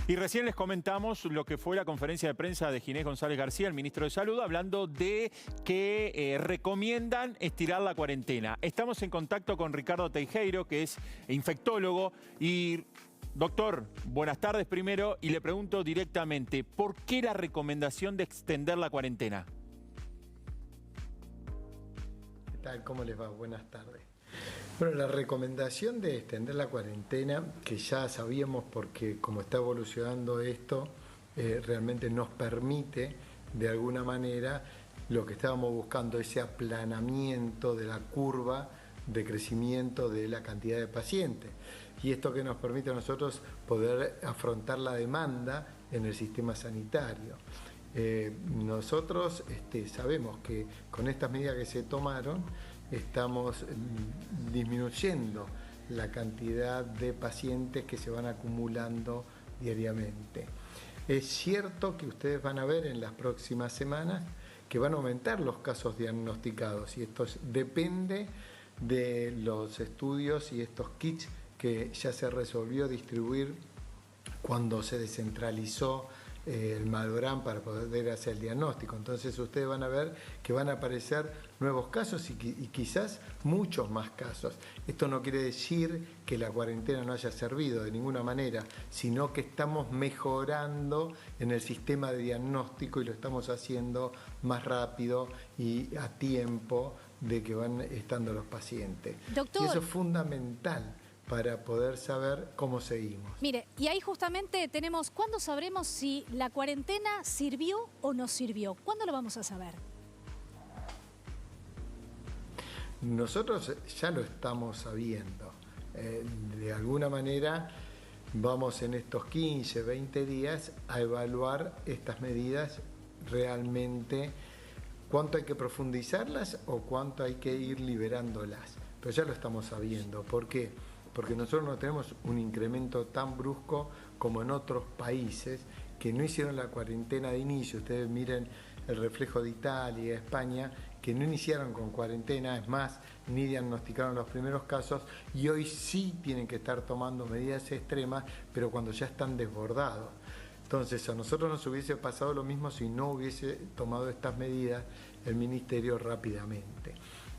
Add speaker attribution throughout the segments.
Speaker 1: Y recién les comentamos lo que fue la conferencia de prensa de Ginés González García, el ministro de Salud, hablando de que recomiendan estirar la cuarentena. Estamos en contacto con Ricardo Teijeiro, que es infectólogo. Y, doctor, buenas tardes primero. Y le pregunto directamente, ¿por qué la recomendación de extender la cuarentena?
Speaker 2: ¿Qué tal? ¿Cómo les va? Buenas tardes. Bueno, la recomendación de extender la cuarentena, que ya sabíamos porque como está evolucionando esto, realmente nos permite, de alguna manera, lo que estábamos buscando, ese aplanamiento de la curva de crecimiento de la cantidad de pacientes. Y esto que nos permite a nosotros poder afrontar la demanda en el sistema sanitario. Nosotros sabemos que con estas medidas que se tomaron estamos disminuyendo la cantidad de pacientes que se van acumulando diariamente. Es cierto que ustedes van a ver en las próximas semanas que van a aumentar los casos diagnosticados y esto depende de los estudios y estos kits que ya se resolvió distribuir cuando se descentralizó el Malbrán para poder hacer el diagnóstico. Entonces ustedes van a ver que van a aparecer nuevos casos y quizás muchos más casos. Esto no quiere decir que la cuarentena no haya servido de ninguna manera, sino que estamos mejorando en el sistema de diagnóstico y lo estamos haciendo más rápido y a tiempo de que van estando los pacientes.
Speaker 3: Doctor,
Speaker 2: y eso es fundamental para poder saber cómo seguimos.
Speaker 3: Mire, y ahí justamente tenemos, ¿cuándo sabremos si la cuarentena sirvió o no sirvió? ¿Cuándo lo vamos a saber?
Speaker 2: Nosotros ya lo estamos sabiendo. De alguna manera vamos en estos 15, 20 días a evaluar estas medidas realmente, cuánto hay que profundizarlas o cuánto hay que ir liberándolas. Pero ya lo estamos sabiendo. ¿Por qué? Porque nosotros no tenemos un incremento tan brusco como en otros países que no hicieron la cuarentena de inicio. Ustedes miren el reflejo de Italia, España, que no iniciaron con cuarentena, es más, ni diagnosticaron los primeros casos y hoy sí tienen que estar tomando medidas extremas, pero cuando ya están desbordados. Entonces a nosotros nos hubiese pasado lo mismo si no hubiese tomado estas medidas el Ministerio rápidamente.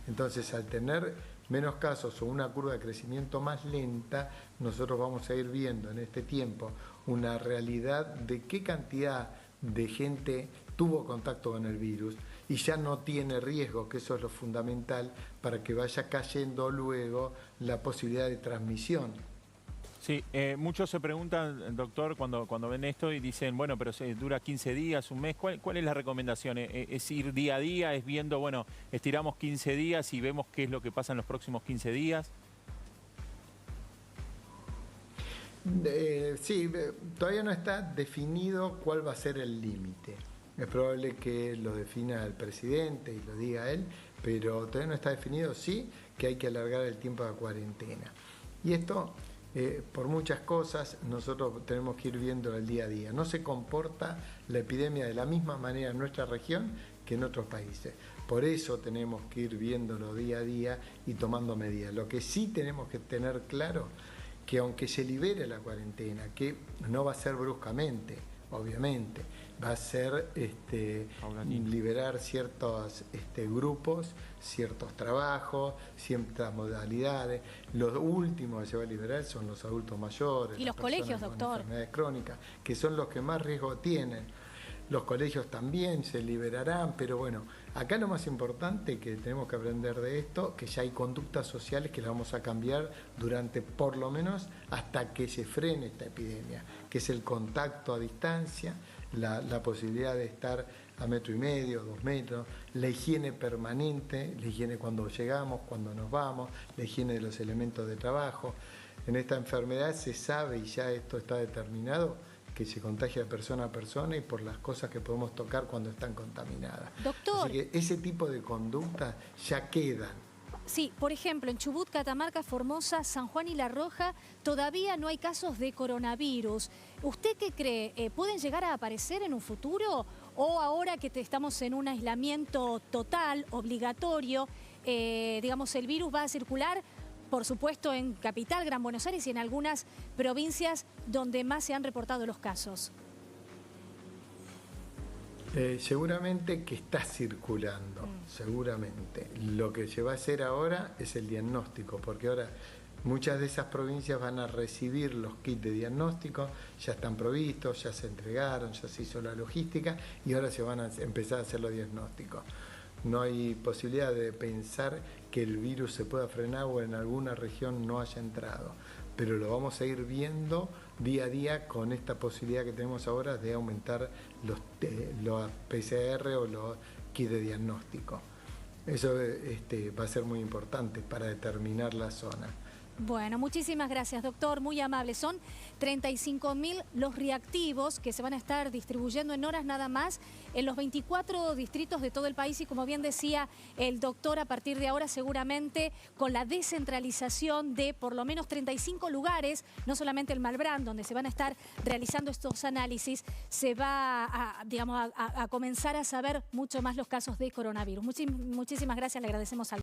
Speaker 2: Entonces al tener menos casos o una curva de crecimiento más lenta, nosotros vamos a ir viendo en este tiempo una realidad de qué cantidad de gente tuvo contacto con el virus y ya no tiene riesgo, que eso es lo fundamental para que vaya cayendo luego la posibilidad de transmisión.
Speaker 1: Sí, muchos se preguntan, doctor, cuando ven esto y dicen, bueno, pero dura 15 días, un mes. ¿Cuál es la recomendación? ¿Es ir día a día? ¿Es viendo, bueno, estiramos 15 días y vemos qué es lo que pasa en los próximos 15 días?
Speaker 2: Sí, todavía no está definido cuál va a ser el límite. Es probable que lo defina el presidente y lo diga él, pero todavía no está definido, sí, que hay que alargar el tiempo de cuarentena. Y esto... por muchas cosas nosotros tenemos que ir viendo el día a día. No se comporta la epidemia de la misma manera en nuestra región que en otros países. Por eso tenemos que ir viéndolo día a día y tomando medidas. Lo que sí tenemos que tener claro, que aunque se libere la cuarentena, que no va a ser bruscamente, obviamente, va a ser liberar ciertos grupos, ciertos trabajos, ciertas modalidades. Los últimos que se va a liberar son los adultos mayores,
Speaker 3: y los colegios, doctor,
Speaker 2: enfermedades crónicas, que son los que más riesgo tienen. Los colegios también se liberarán, pero bueno, acá lo más importante que tenemos que aprender de esto, que ya hay conductas sociales que las vamos a cambiar durante por lo menos hasta que se frene esta epidemia, que es el contacto a distancia, la posibilidad de estar a 1,5 metros, 2 metros, la higiene permanente, la higiene cuando llegamos, cuando nos vamos, la higiene de los elementos de trabajo. En esta enfermedad se sabe y ya esto está determinado, que se contagia de persona a persona y por las cosas que podemos tocar cuando están contaminadas.
Speaker 3: Doctor.
Speaker 2: Así que ese tipo de conductas ya quedan.
Speaker 3: Sí, por ejemplo, en Chubut, Catamarca, Formosa, San Juan y La Roja todavía no hay casos de coronavirus. ¿Usted qué cree? ¿Pueden llegar a aparecer en un futuro? ¿O ahora que estamos en un aislamiento total, obligatorio, digamos, el virus va a circular, por supuesto, en Capital, Gran Buenos Aires y en algunas provincias donde más se han reportado los casos?
Speaker 2: Seguramente que está circulando, seguramente. Lo que se va a hacer ahora es el diagnóstico, porque ahora muchas de esas provincias van a recibir los kits de diagnóstico, ya están provistos, ya se entregaron, ya se hizo la logística y ahora se van a empezar a hacer los diagnósticos. No hay posibilidad de pensar que el virus se pueda frenar o en alguna región no haya entrado, pero lo vamos a ir viendo día a día con esta posibilidad que tenemos ahora de aumentar los PCR o los kits de diagnóstico. Eso va a ser muy importante para determinar la zona.
Speaker 3: Bueno, muchísimas gracias, doctor, muy amable. Son 35.000 los reactivos que se van a estar distribuyendo en horas nada más en los 24 distritos de todo el país y como bien decía el doctor, a partir de ahora seguramente con la descentralización de por lo menos 35 lugares, no solamente el Malbrán, donde se van a estar realizando estos análisis, se va a comenzar a saber mucho más los casos de coronavirus. Muchísimas gracias, le agradecemos al